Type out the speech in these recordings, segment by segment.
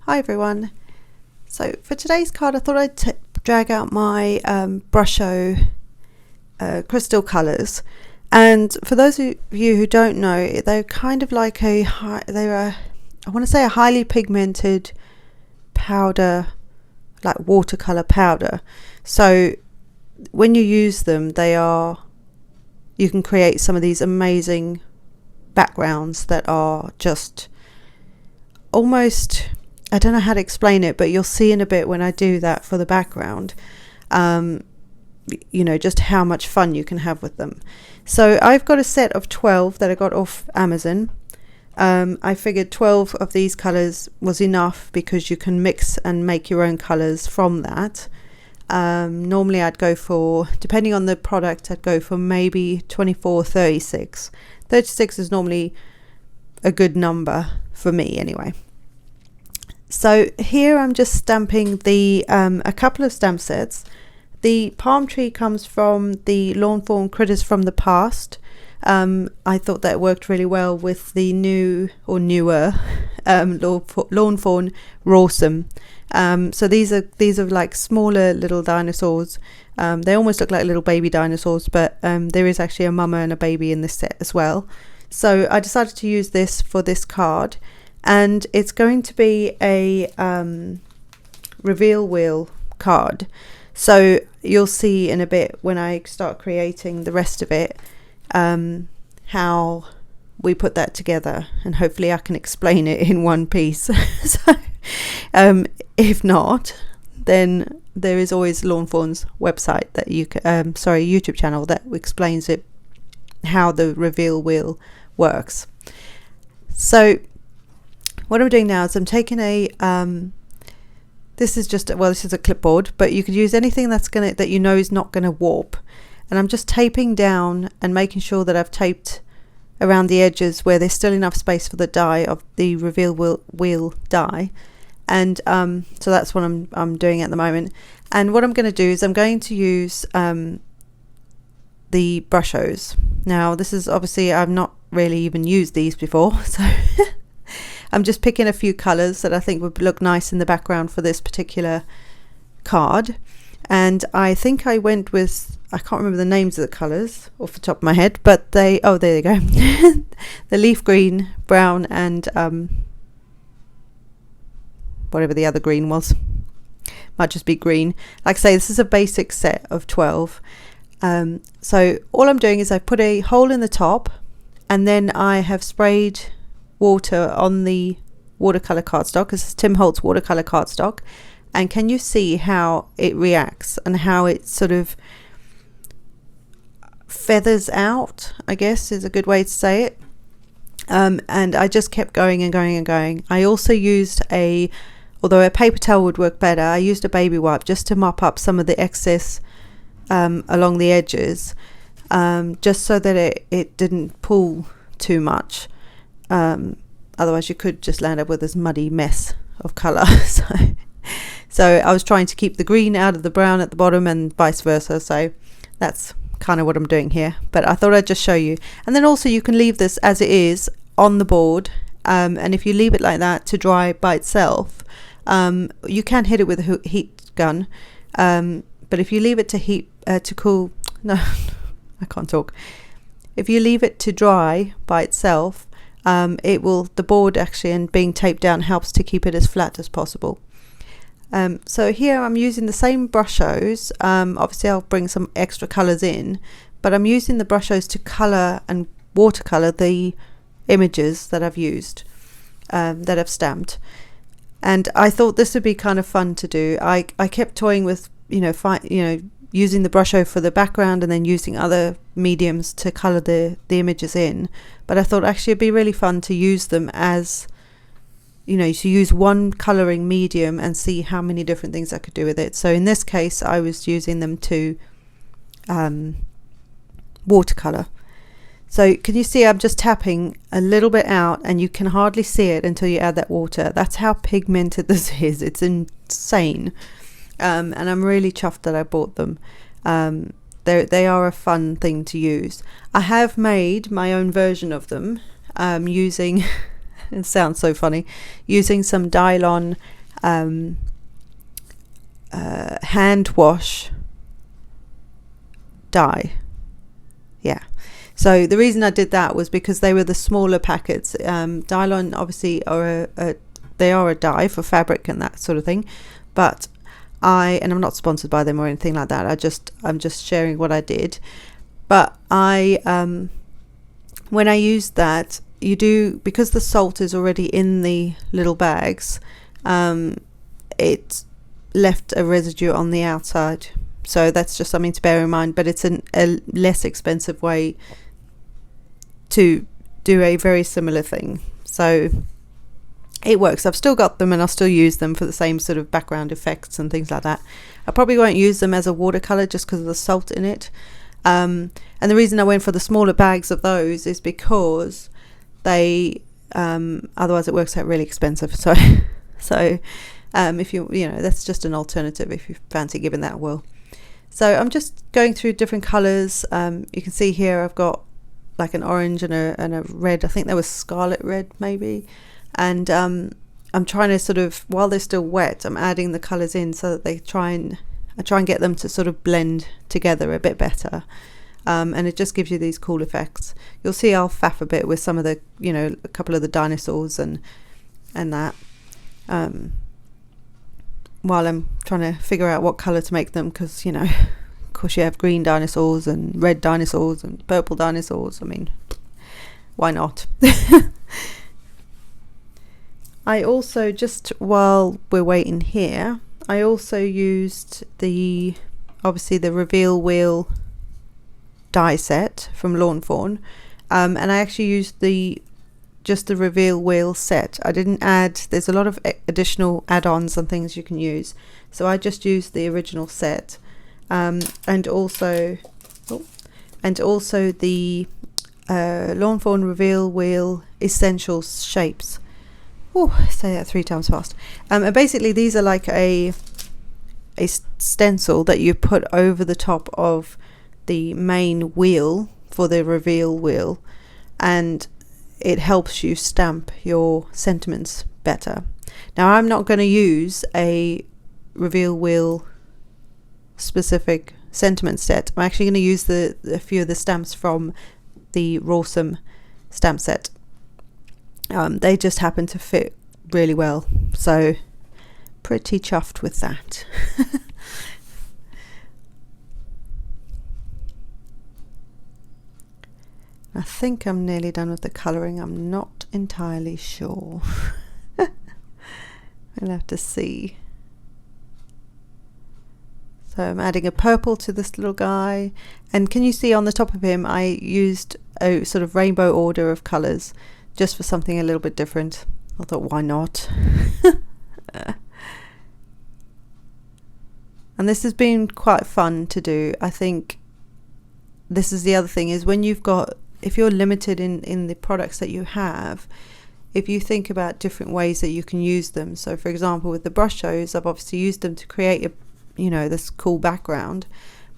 Hi everyone. So for today's card I thought I'd drag out my Brusho crystal colours, and for those of you who don't know, they're kind of like I want to say a highly pigmented powder, like watercolour powder. So when you use them, you can create some of these amazing backgrounds that are just almost, I don't know how to explain it, but you'll see in a bit when I do that for the background, you know, just how much fun you can have with them. So I've got a set of 12 that I got off Amazon. I figured 12 of these colors was enough because you can mix and make your own colors from that. Normally I'd go for, depending on the product, I'd go for maybe 24, 36. 36 is normally a good number for me anyway. So here I'm just stamping a couple of stamp sets. The palm tree comes from the Lawn Fawn Critters from the Past. I thought that worked really well with the new or newer Lawn Fawn Rawrsome. So these are like smaller little dinosaurs. They almost look like little baby dinosaurs, but there is actually a mama and a baby in this set as well. So I decided to use this for this card, and it's going to be a reveal wheel card. So you'll see in a bit when I start creating the rest of it how we put that together, and hopefully I can explain it in one piece. So if not, then there is always Lawn Fawn's website that you can, YouTube channel that explains it, how the reveal wheel works. So what I'm doing now is I'm taking this is a clipboard, but you could use anything that you know is not going to warp, and I'm just taping down and making sure that I've taped around the edges where there's still enough space for the die of the reveal wheel die. And so that's what I'm doing at the moment. And what I'm going to do is I'm going to use the Brushos. Now this is obviously, I've not really even used these before, so I'm just picking a few colours that I think would look nice in the background for this particular card. And I think I went with, I can't remember the names of the colours off the top of my head, but there you go. The leaf green, brown, and whatever the other green was, might just be green. Like I say, this is a basic set of 12. So all I'm doing is I put a hole in the top, and then I have sprayed water on the watercolor cardstock. This is Tim Holtz watercolor cardstock, and can you see how it reacts and how it sort of feathers out, I guess is a good way to say it. And I just kept going and going and going. I also used although a paper towel would work better, I used a baby wipe just to mop up some of the excess along the edges, just so that it didn't pull too much. Otherwise you could just land up with this muddy mess of colour. So I was trying to keep the green out of the brown at the bottom and vice versa. So that's kind of what I'm doing here, but I thought I'd just show you. And then also you can leave this as it is on the board, and if you leave it like that to dry by itself, you can hit it with a heat gun, but if you leave it to cool, no, I can't talk. If you leave it to dry by itself, the board actually, and being taped down, helps to keep it as flat as possible. So here I'm using the same Brushos. Obviously I'll bring some extra colours in, but I'm using the Brushos to colour and watercolour the images that I've used, that I've stamped. And I thought this would be kind of fun to do. I kept toying with using the Brusho for the background and then using other mediums to colour the images in, but I thought actually it'd be really fun to use them as, to use one colouring medium and see how many different things I could do with it. So in this case I was using them to watercolour. So can you see I'm just tapping a little bit out, and you can hardly see it until you add that water. That's how pigmented this is. It's insane. And I'm really chuffed that I bought them. They are a fun thing to use. I have made my own version of them using it sounds so funny, using some Dylon hand wash dye. Yeah, so the reason I did that was because they were the smaller packets. Dylon obviously are they are a dye for fabric and that sort of thing, but and I'm not sponsored by them or anything like that. I'm just sharing what I did. But when I used that, because the salt is already in the little bags, it left a residue on the outside. So that's just something to bear in mind, but it's a less expensive way to do a very similar thing. So it works. I've still got them and I'll still use them for the same sort of background effects and things like that. I probably won't use them as a watercolor just because of the salt in it. And the reason I went for the smaller bags of those is because they otherwise it works out really expensive. So if you know, that's just an alternative if you fancy giving that a whirl. So I'm just going through different colors. You can see here I've got like an orange and a red. I think there was scarlet red maybe. And I'm trying to sort of, while they're still wet, I'm adding the colors in so that I try and get them to sort of blend together a bit better. And it just gives you these cool effects. You'll see I'll faff a bit with some of the, you know, a couple of the dinosaurs and that, while I'm trying to figure out what color to make them, because, you know, of course you have green dinosaurs and red dinosaurs and purple dinosaurs. I mean, why not? I also, just while we're waiting here, I also used obviously the reveal wheel die set from Lawn Fawn, and I actually used just the reveal wheel set. I didn't add, there's a lot of additional add-ons and things you can use, so I just used the original set, and also the Lawn Fawn reveal wheel essentials shapes. Oh, say that 3 times fast. And basically these are like a stencil that you put over the top of the main wheel for the reveal wheel, and it helps you stamp your sentiments better. Now I'm not going to use a reveal wheel specific sentiment set. I'm actually going to use a few of the stamps from the Rawrsome stamp set. They just happen to fit really well, so pretty chuffed with that. I think I'm nearly done with the colouring. I'm not entirely sure. We'll have to see. So I'm adding a purple to this little guy, and can you see on the top of him I used a sort of rainbow order of colours just for something a little bit different. I thought, why not? And this has been quite fun to do. I think this is the other thing, is when if you're limited in the products that you have, if you think about different ways that you can use them. So for example, with the Brushos, I've obviously used them to create this cool background,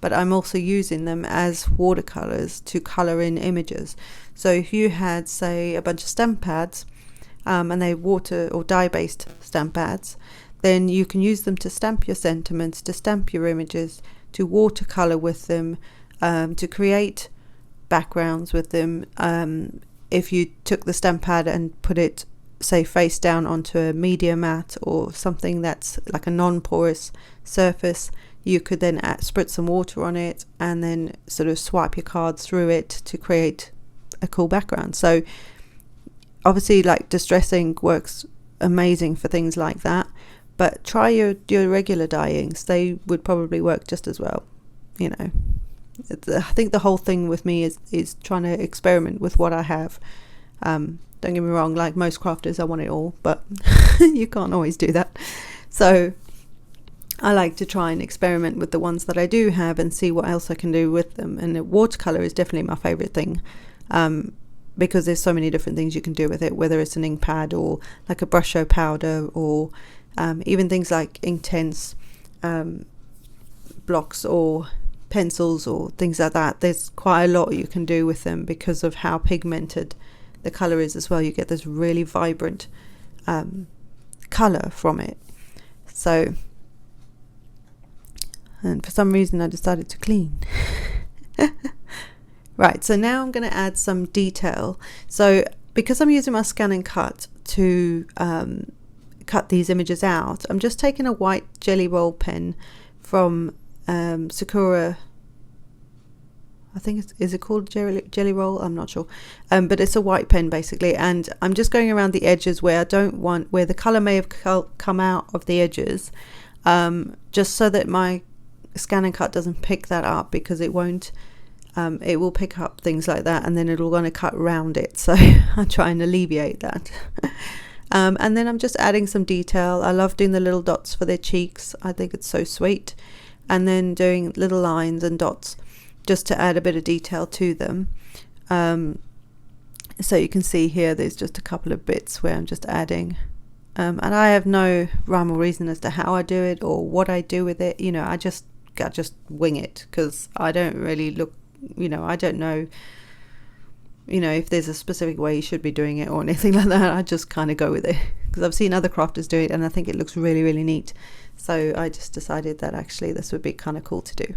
but I'm also using them as watercolors to color in images. So if you had, say, a bunch of stamp pads, and they're water or dye based stamp pads, then you can use them to stamp your sentiments, to stamp your images, to watercolor with them, to create backgrounds with them. If you took the stamp pad and put it, say, face down onto a media mat or something that's like a non-porous surface, you could then spritz some water on it and then sort of swipe your cards through it to create a cool background. So obviously, like, distressing works amazing for things like that, but try your regular dyeings. They would probably work just as well. You know, I think the whole thing with me is trying to experiment with what I have. Don't get me wrong, like most crafters, I want it all, but you can't always do that. So I like to try and experiment with the ones that I do have and see what else I can do with them. And watercolor is definitely my favorite thing, because there's so many different things you can do with it, whether it's an ink pad or like a Brusho powder, or even things like Inktense blocks or pencils or things like that. There's quite a lot you can do with them because of how pigmented the color is as well. You get this really vibrant color from it. So, and for some reason I decided to clean. Right, so now I'm going to add some detail. So because I'm using my scan and cut to cut these images out, I'm just taking a white jelly roll pen from Sakura. I think is it called jelly roll? I'm not sure, but it's a white pen basically, and I'm just going around the edges where I don't want, where the color may have come out of the edges, just so that my scan and cut doesn't pick that up, because it won't. It will pick up things like that, and then it'll want to cut around it. So I try and alleviate that. And then I'm just adding some detail. I love doing the little dots for their cheeks. I think it's so sweet. And then doing little lines and dots just to add a bit of detail to them. So you can see here there's just a couple of bits where I'm just adding. And I have no rhyme or reason as to how I do it or what I do with it. You know, I just wing it, because I don't really look, you know, I don't know, you know, if there's a specific way you should be doing it or anything like that. I just kind of go with it, because I've seen other crafters do it and I think it looks really, really neat. So I just decided that actually this would be kind of cool to do.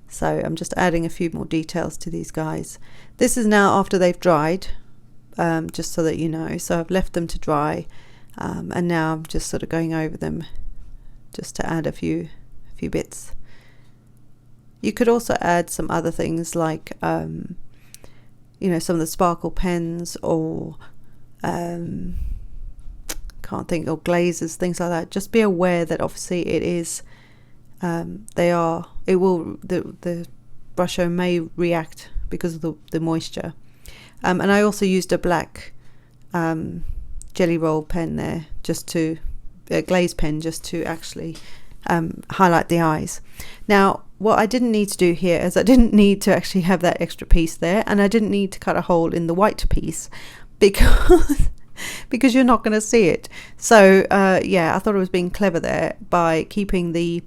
So I'm just adding a few more details to these guys. This is now after they've dried, just so that you know. So I've left them to dry, and now I'm just sort of going over them just to add a few bits. You could also add some other things like, you know, some of the sparkle pens, or can't think, or glazes, things like that. Just be aware that obviously it is, the Brusho may react because of the moisture. And I also used a black jelly roll pen there, just to a glaze pen, just to actually highlight the eyes. Now what I didn't need to do here is I didn't need to actually have that extra piece there, and I didn't need to cut a hole in the white piece, because you're not going to see it. So yeah, I thought I was being clever there by keeping the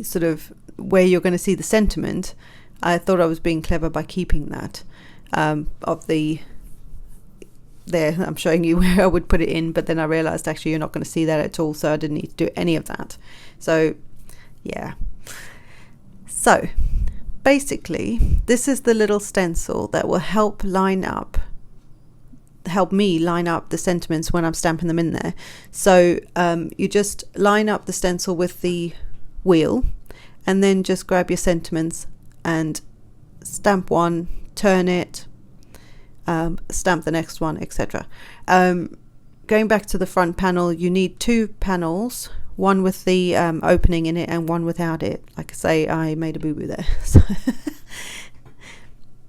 sort of where you're going to see the sentiment. I thought I was being clever by keeping that of the there. I'm showing you where I would put it in, but then I realized actually you're not going to see that at all, so I didn't need to do any of that. So yeah, so basically this is the little stencil that will help me line up the sentiments when I'm stamping them in there. So you just line up the stencil with the wheel, and then just grab your sentiments and stamp one, turn it, stamp the next one, etc. Going back to the front panel, you need two panels, one with the opening in it and one without it. Like I say, I made a boo-boo there. So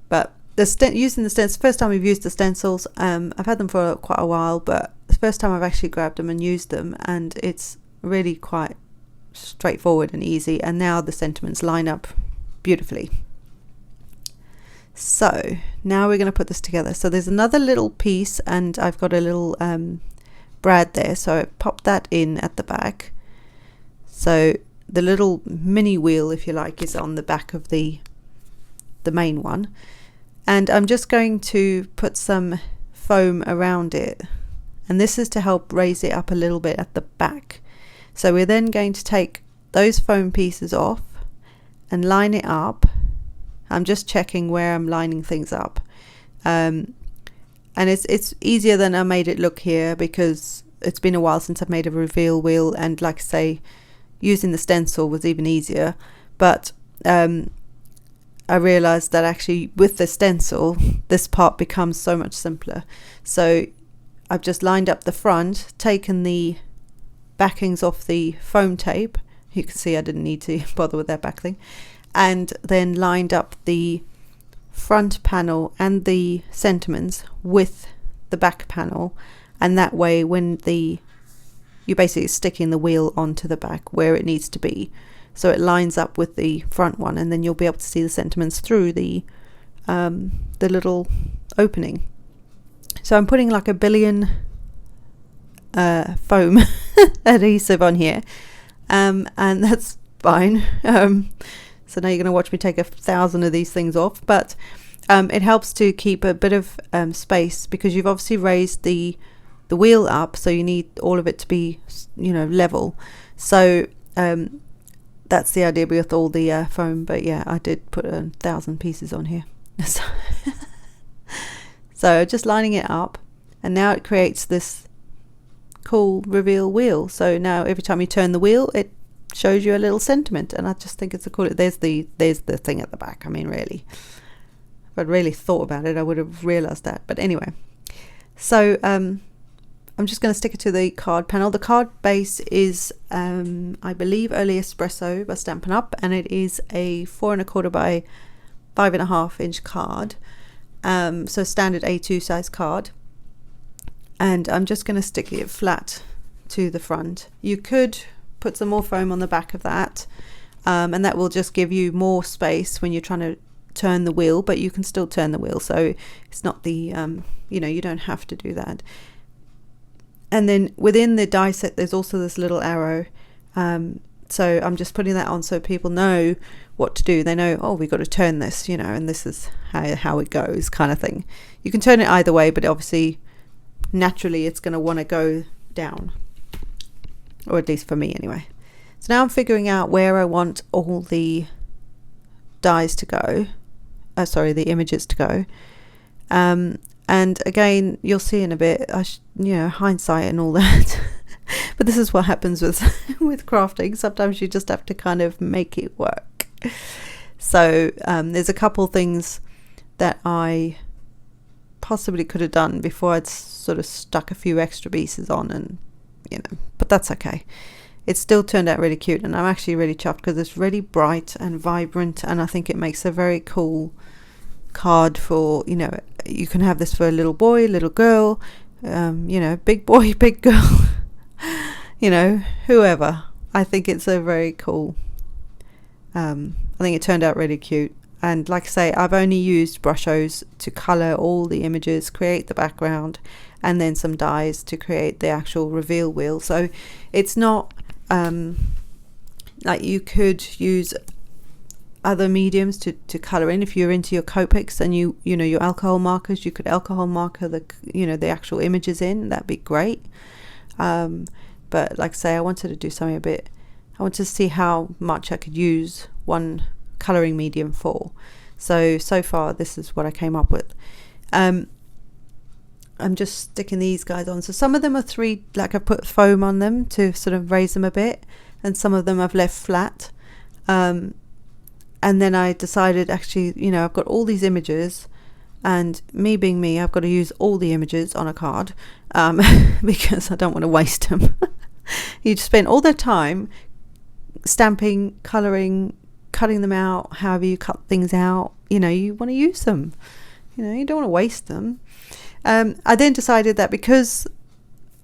but using the stencils, first time we've used the stencils, I've had them for quite a while, but the first time I've actually grabbed them and used them, and it's really quite straightforward and easy, and now the sentiments line up beautifully. So now we're going to put this together. So there's another little piece, and I've got a little brad there, so I popped that in at the back. So the little mini wheel, if you like, is on the back of the main one, and I'm just going to put some foam around it, and this is to help raise it up a little bit at the back. So we're then going to take those foam pieces off and line it up. I'm just checking where I'm lining things up, and it's easier than I made it look here, because it's been a while since I've made a reveal wheel, and like I say, using the stencil was even easier. But I realized that actually with the stencil this part becomes so much simpler. So I've just lined up the front, taken the backings off the foam tape. You can see I didn't need to bother with that back thing, and then lined up the front panel and the sentiments with the back panel, and that way when you're basically sticking the wheel onto the back where it needs to be, so it lines up with the front one, and then you'll be able to see the sentiments through the little opening. So I'm putting like a billion foam adhesive on here, and that's fine. So now you're going to watch me take 1,000 of these things off, but it helps to keep a bit of space, because you've obviously raised the the wheel up, so you need all of it to be, you know, level. So that's the idea with all the foam. But yeah, I did put 1,000 pieces on here. So just lining it up, and now it creates this cool reveal wheel. So now every time you turn the wheel, it shows you a little sentiment, and I just think it's a cool. There's the thing at the back. I mean, really, if I'd really thought about it, I would have realized that. But anyway, so I'm just going to stick it to the card panel. The card base is I believe Early Espresso by Stampin' Up, and it is a 4 1/4 by 5.5 inch card, so standard A2 size card. And I'm just going to stick it flat to the front. You could put some more foam on the back of that, and that will just give you more space when you're trying to turn the wheel, but you can still turn the wheel, so it's not the you know, you don't have to do that. And then within the die set there's also this little arrow, so I'm just putting that on so people know what to do. They know, oh, we got to turn this, you know, and this is how it goes, kind of thing. You can turn it either way, but obviously naturally it's going to want to go down, or at least for me anyway. So now I'm figuring out where I want all the dies to go, the images to go, and again, you'll see in a bit, you know, hindsight and all that. But this is what happens with with crafting. Sometimes you just have to kind of make it work. So there's a couple things that I possibly could have done before I'd sort of stuck a few extra pieces on, and you know, but that's okay. It still turned out really cute, and I'm actually really chuffed because it's really bright and vibrant, and I think it makes a very cool card for, you know, you can have this for a little boy, little girl, you know, big boy, big girl, you know, whoever. I think it's a very cool, I think it turned out really cute. And like I say, I've only used Brushos to colour all the images, create the background, and then some dies to create the actual reveal wheel. So it's not like you could use other mediums to colour in. If you're into your Copics and you know your alcohol markers, you could alcohol marker the, you know, the actual images in. That'd be great. But like I say, I wanted to do something a bit, I wanted to see how much I could use one colouring medium for. So far this is what I came up with. I'm just sticking these guys on. So some of them are like I've put foam on them to sort of raise them a bit, and some of them I've left flat. And then I decided, actually, you know, I've got all these images, and me being me, I've got to use all the images on a card, because I don't want to waste them. You spend all their time stamping, colouring, cutting them out, however you cut things out, you know, you want to use them, you know, you don't want to waste them. I then decided that because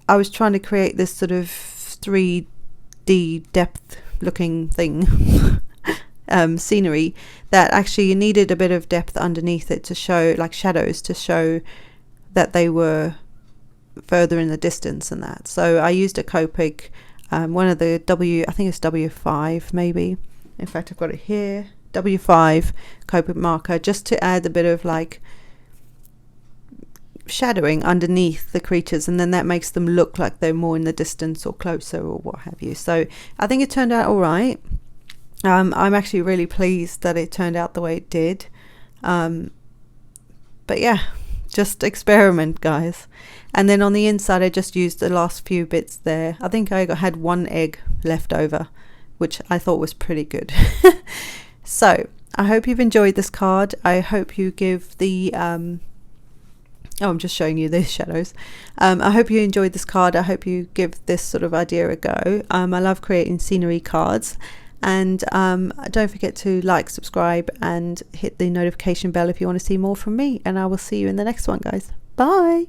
I was trying to create this sort of 3D depth looking thing, scenery, that actually you needed a bit of depth underneath it to show, like shadows, to show that they were further in the distance and that. So I used a Copic, one of the I think it's W5 maybe, in fact I've got it here, W5 Copic marker, just to add a bit of like shadowing underneath the creatures, and then that makes them look like they're more in the distance or closer or what have you. So I think it turned out all right. I'm actually really pleased that it turned out the way it did. But yeah, just experiment, guys. And then on the inside I just used the last few bits there. I think I had one egg left over, which I thought was pretty good. So I hope you've enjoyed this card. I hope you give the I'm just showing you these shadows. I hope you enjoyed this card. I hope you give this sort of idea a go. I love creating scenery cards. And don't forget to like, subscribe, and hit the notification bell if you want to see more from me. And I will see you in the next one, guys. Bye.